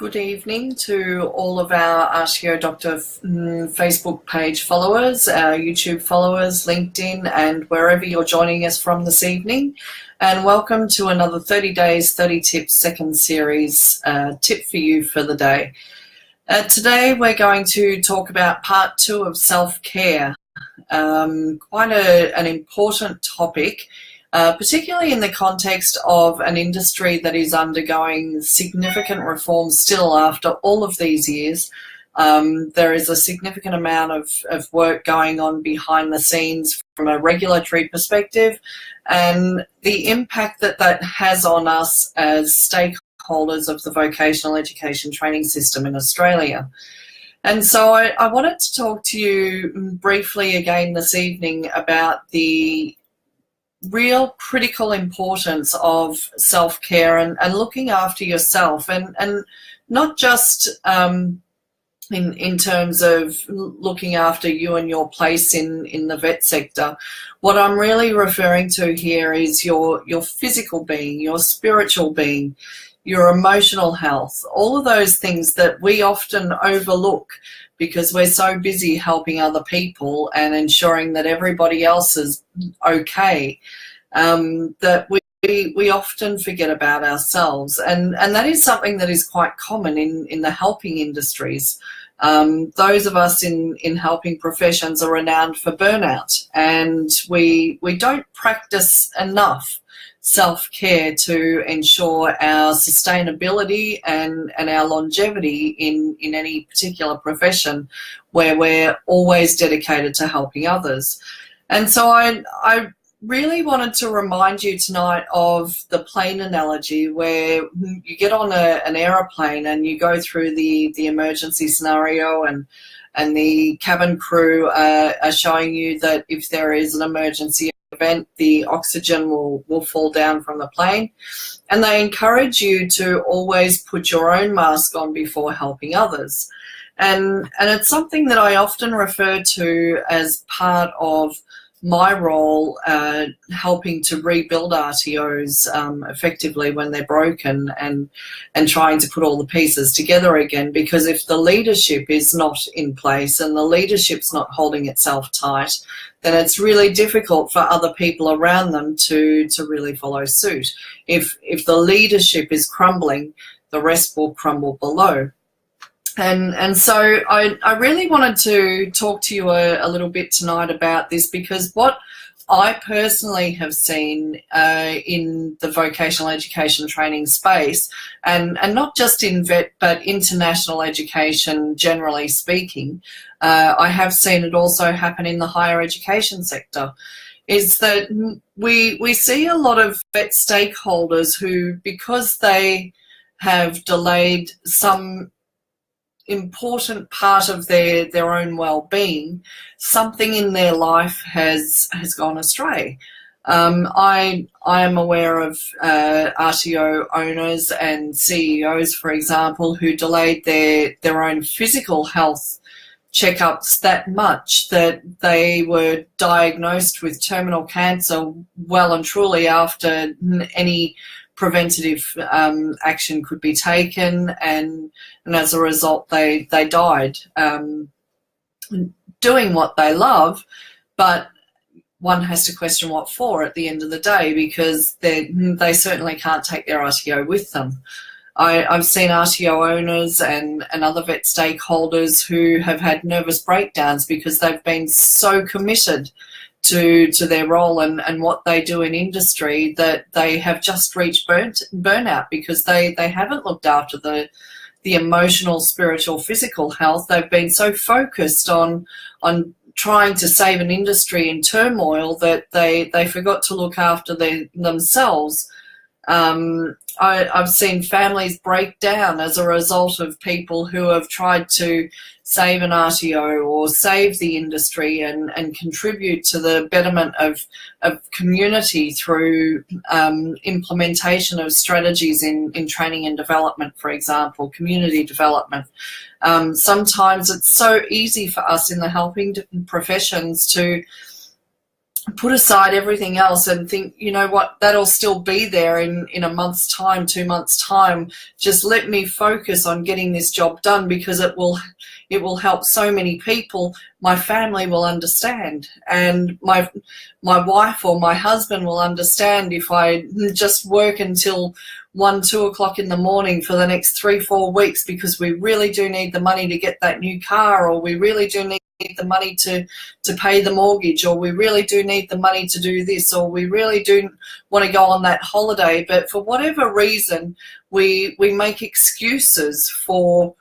Good evening to all of our RTO Doctor Facebook page followers, our YouTube followers, LinkedIn, and wherever you're joining us from this evening. And welcome to another 30 Days, 30 Tips second series tip for you for the day. Today we're going to talk about part 2 of self-care, quite an important topic. Particularly in the context of an industry that is undergoing significant reform still after all of these years. There is a significant amount of work going on behind the scenes from a regulatory perspective, and the impact that has on us as stakeholders of the vocational education training system in Australia. And so I wanted to talk to you briefly again this evening about the real critical importance of self-care and looking after yourself, and not just in terms of looking after you and your place in the vet sector. What I'm really referring to here is your physical being, your spiritual being, your emotional health, all of those things that we often overlook because we're so busy helping other people and ensuring that everybody else is okay, that we often forget about ourselves. And that is something that is quite common in the helping industries. Those of us in helping professions are renowned for burnout, and we don't practice enough self-care to ensure our sustainability and our longevity in any particular profession where we're always dedicated to helping others. And so I really wanted to remind you tonight of the plane analogy, where you get on an aeroplane and you go through the emergency scenario, and the cabin crew are showing you that if there is an emergency event, the oxygen will fall down from the plane, and they encourage you to always put your own mask on before helping others. And it's something that I often refer to as part of my role, helping to rebuild RTOs effectively when they're broken, and trying to put all the pieces together again. Because if the leadership is not in place and the leadership's not holding itself tight, then it's really difficult for other people around them to really follow suit. If the leadership is crumbling, the rest will crumble below. And so I really wanted to talk to you a little bit tonight about this, because what I personally have seen in the vocational education training space, and not just in vet but international education generally speaking, I have seen it also happen in the higher education sector, is that we see a lot of vet stakeholders who, because they have delayed some important part of their own well-being, something in their life has gone astray. I am aware of RTO owners and CEOs, for example, who delayed their own physical health checkups that much that they were diagnosed with terminal cancer well and truly after any preventative action could be taken, and as a result they died doing what they love. But one has to question what for at the end of the day, because they certainly can't take their RTO with them. I've seen RTO owners and other vet stakeholders who have had nervous breakdowns because they've been so committed to their role and what they do in industry that they have just reached burnout, because they haven't looked after the emotional, spiritual, physical health. They've been so focused on trying to save an industry in turmoil that they forgot to look after themselves. I've seen families break down as a result of people who have tried to save an RTO or save the industry and contribute to the betterment of community through implementation of strategies in training and development, for example, community development. Sometimes it's so easy for us in the helping professions to put aside everything else and think, you know what, that'll still be there in a month's time, 2 months' time. Just let me focus on getting this job done, because it will help so many people. My family will understand, and my wife or my husband will understand if I just work until 1, 2 o'clock in the morning for the next 3, 4 weeks, because we really do need the money to get that new car, or we really do need the money to pay the mortgage, or we really do need the money to do this, or we really do want to go on that holiday. But for whatever reason, we make excuses for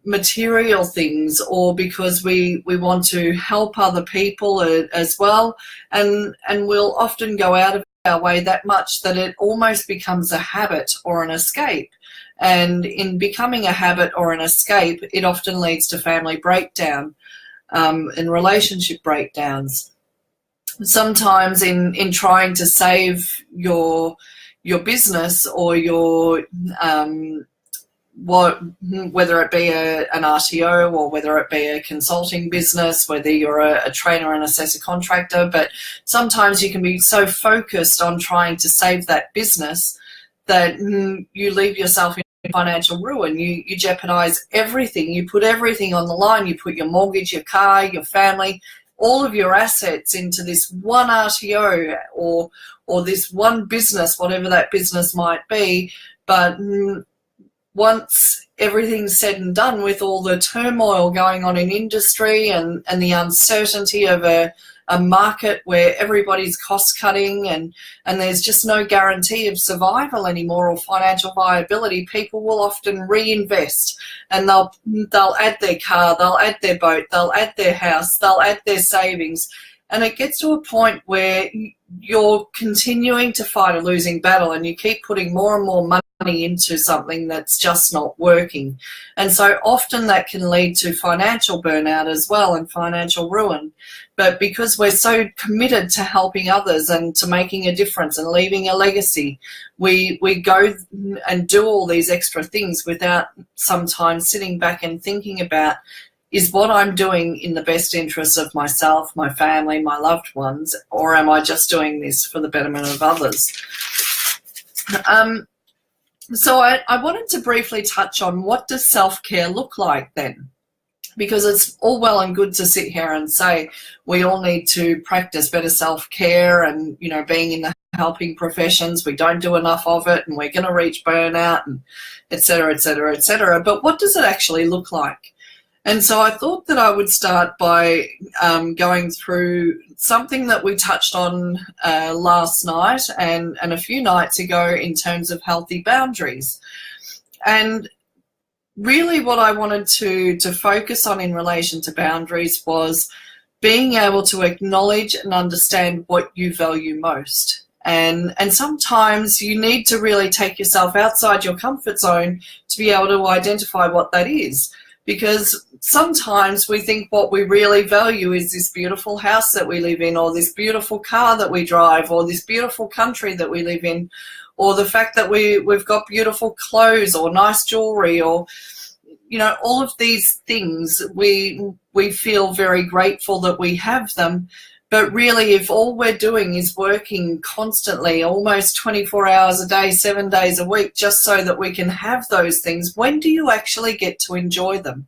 material things, or because we want to help other people as well, and we'll often go out of our way that much that it almost becomes a habit or an escape. And in becoming a habit or an escape, it often leads to family breakdown and relationship breakdowns. Sometimes in trying to save your business or your whether it be an RTO or whether it be a consulting business, whether you're a trainer and assessor contractor, but sometimes you can be so focused on trying to save that business that you leave yourself in financial ruin. You jeopardize everything. You put everything on the line. You put your mortgage, your car, your family, all of your assets into this one RTO or this one business, whatever that business might be. But once everything's said and done, with all the turmoil going on in industry and the uncertainty of a market where everybody's cost cutting and there's just no guarantee of survival anymore or financial viability, people will often reinvest, and they'll add their car, they'll add their boat, they'll add their house, they'll add their savings. And it gets to a point where you're continuing to fight a losing battle, and you keep putting more and more money into something that's just not working. And so often that can lead to financial burnout as well, and financial ruin. But because we're so committed to helping others and to making a difference and leaving a legacy, we go and do all these extra things without sometimes sitting back and thinking about, is what I'm doing in the best interest of myself, my family, my loved ones, or am I just doing this for the betterment of others? So I wanted to briefly touch on, what does self-care look like then? Because it's all well and good to sit here and say we all need to practice better self-care, and, you know, being in the helping professions, we don't do enough of it, and we're going to reach burnout, and et cetera, et cetera, et cetera. But what does it actually look like? And so I thought that I would start by going through something that we touched on last night and a few nights ago in terms of healthy boundaries. And really what I wanted to focus on in relation to boundaries was being able to acknowledge and understand what you value most. And sometimes you need to really take yourself outside your comfort zone to be able to identify what that is. Because sometimes we think what we really value is this beautiful house that we live in, or this beautiful car that we drive, or this beautiful country that we live in, or the fact that we've got beautiful clothes or nice jewelry, or, you know, all of these things we feel very grateful that we have them. But really, if all we're doing is working constantly, almost 24 hours a day, 7 days a week, just so that we can have those things, when do you actually get to enjoy them?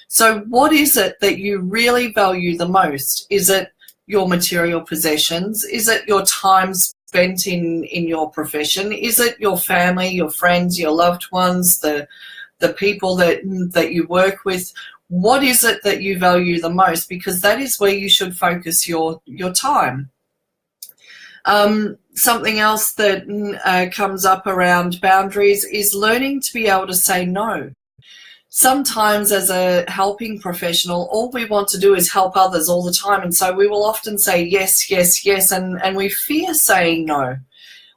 So what is it that you really value the most? Is it your material possessions? Is it your time spent in your profession? Is it your family, your friends, your loved ones, the people that you work with? What is it that you value the most? Because that is where you should focus your time. Something else that comes up around boundaries is learning to be able to say no. Sometimes as a helping professional, all we want to do is help others all the time. And so we will often say yes, yes, yes, and we fear saying no.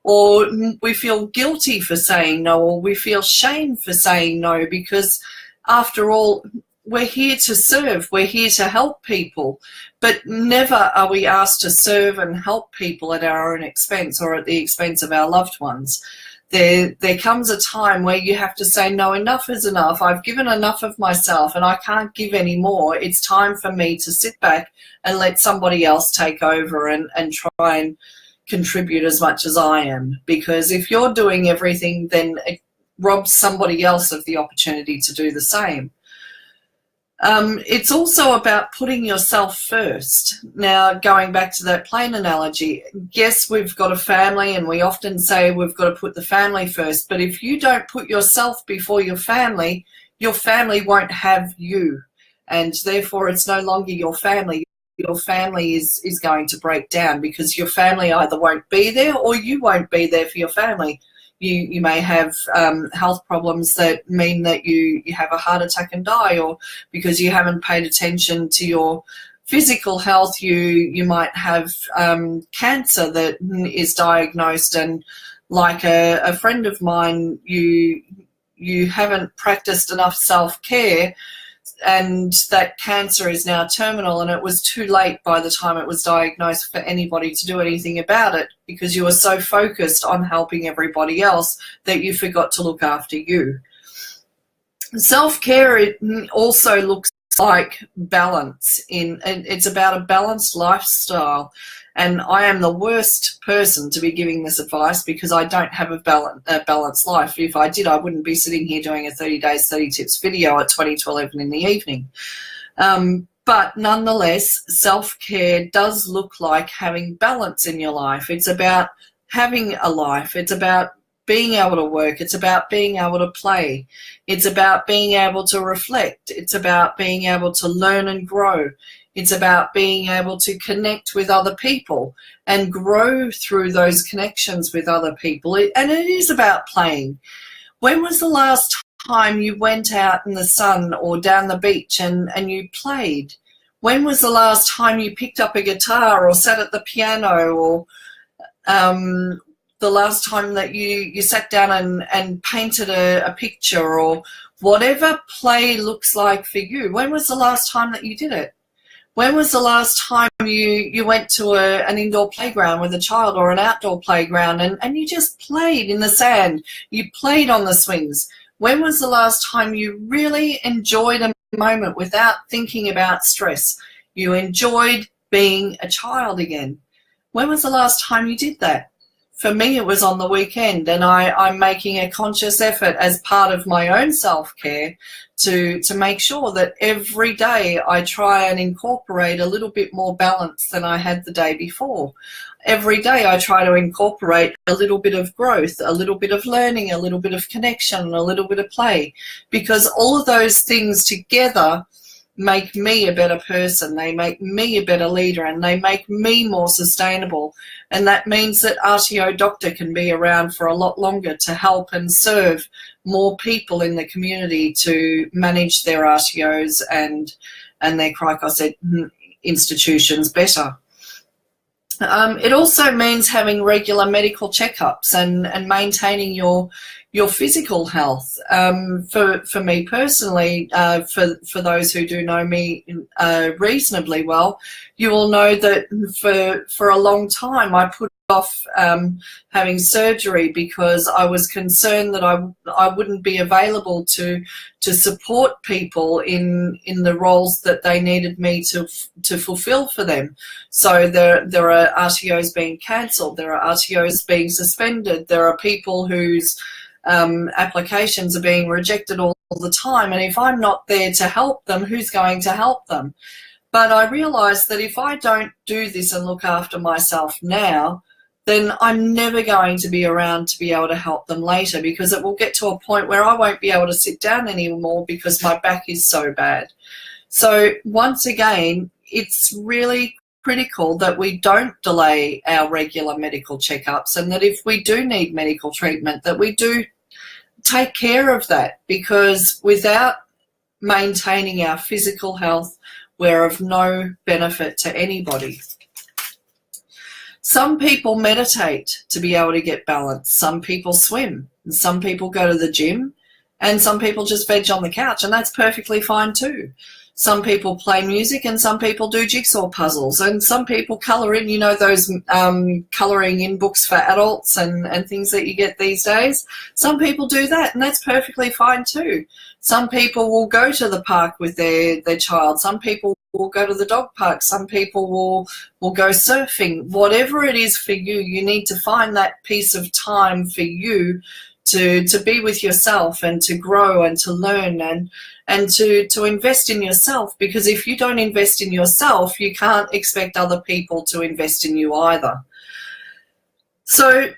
Or we feel guilty for saying no, or we feel shame for saying no, because after all, we're here to serve, we're here to help people, but never are we asked to serve and help people at our own expense or at the expense of our loved ones. there comes a time where you have to say, no, enough is enough. I've given enough of myself and I can't give any more. It's time for me to sit back and let somebody else take over and try and contribute as much as I am. Because if you're doing everything, then it robs somebody else of the opportunity to do the same. It's also about putting yourself first. Now, going back to that plane analogy, yes, we've got a family and we often say we've got to put the family first, but if you don't put yourself before your family won't have you, and therefore it's no longer your family. Your family is going to break down because your family either won't be there or you won't be there for your family. You may have health problems that mean that you have a heart attack and die, or because you haven't paid attention to your physical health, you might have cancer that is diagnosed, and like a friend of mine, you haven't practiced enough self-care, and that cancer is now terminal, and it was too late by the time it was diagnosed for anybody to do anything about it, because you were so focused on helping everybody else that you forgot to look after you. Self-care, it also looks like balance. It's about a balanced lifestyle, and I am the worst person to be giving this advice because I don't have a balanced life. If I did, I wouldn't be sitting here doing a 30 days, 30 tips video at 20 to 11 in the evening. But nonetheless, self-care does look like having balance in your life. It's about having a life. It's about being able to work. It's about being able to play. It's about being able to reflect. It's about being able to learn and grow. It's about being able to connect with other people and grow through those connections with other people. And it is about playing. When was the last time you went out in the sun or down the beach and you played? When was the last time you picked up a guitar or sat at the piano, or the last time that you sat down and painted a picture, or whatever play looks like for you? When was the last time that you did it? When was the last time you went to an indoor playground with a child, or an outdoor playground, and you just played in the sand? You played on the swings. When was the last time you really enjoyed a moment without thinking about stress? You enjoyed being a child again. When was the last time you did that? For me, it was on the weekend, and I'm making a conscious effort as part of my own self-care to make sure that every day I try and incorporate a little bit more balance than I had the day before. Every day I try to incorporate a little bit of growth, a little bit of learning, a little bit of connection, a little bit of play, because all of those things together make me a better person. They make me a better leader, and they make me more sustainable. And that means that RTO Doctor can be around for a lot longer to help and serve more people in the community to manage their RTOs and their CRICOS institutions better. It also means having regular medical checkups and maintaining your physical health. For me personally, for those who do know me reasonably well, you will know that for a long time I put off having surgery because I was concerned that I wouldn't be available to support people in the roles that they needed me to fulfill for them. So there are RTOs being cancelled, there are RTOs being suspended, there are people whose applications are being rejected all the time, and if I'm not there to help them, who's going to help them? But I realised that if I don't do this and look after myself now, then I'm never going to be around to be able to help them later, because it will get to a point where I won't be able to sit down anymore because my back is so bad. So once again, it's really critical that we don't delay our regular medical checkups, and that if we do need medical treatment, that we do take care of that, because without maintaining our physical health, we're of no benefit to anybody. Some people meditate to be able to get balance. Some people swim. And some people go to the gym. And some people just veg on the couch, and that's perfectly fine too. Some people play music, and some people do jigsaw puzzles, and some people colour in, you know, those colouring in books for adults and things that you get these days. Some people do that, and that's perfectly fine too. Some people will go to the park with their child. Some people will go to the dog park. Some people will go surfing. Whatever it is for you, you need to find that piece of time for you to be with yourself and to grow and to learn and to invest in yourself, because if you don't invest in yourself, you can't expect other people to invest in you either. So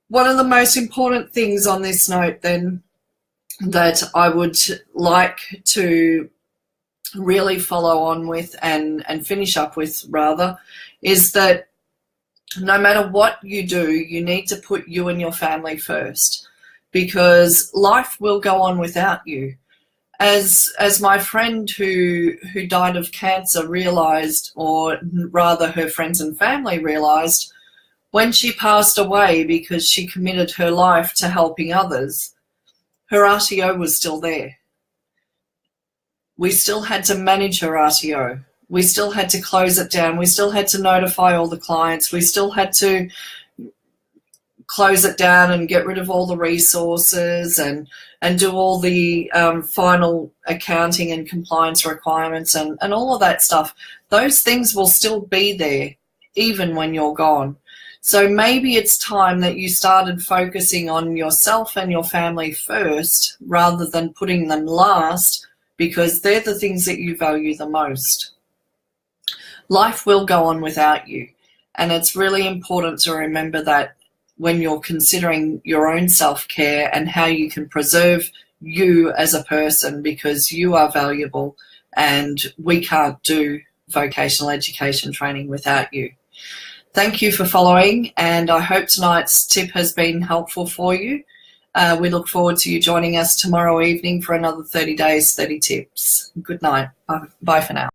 one of the most important things on this note then that I would like to really follow on with and finish up with rather is that no matter what you do, you need to put you and your family first, because life will go on without you. As my friend who died of cancer realised, or rather her friends and family realised, when she passed away because she committed her life to helping others, her RTO was still there. We still had to manage her RTO. We still had to close it down. We still had to notify all the clients. We still had to close it down and get rid of all the resources and do all the final accounting and compliance requirements and all of that stuff. Those things will still be there even when you're gone. So maybe it's time that you started focusing on yourself and your family first rather than putting them last, because they're the things that you value the most. Life will go on without you, and it's really important to remember that when you're considering your own self-care and how you can preserve you as a person, because you are valuable and we can't do vocational education training without you. Thank you for following, and I hope tonight's tip has been helpful for you. We look forward to you joining us tomorrow evening for another 30 days, 30 tips. Good night. Bye for now.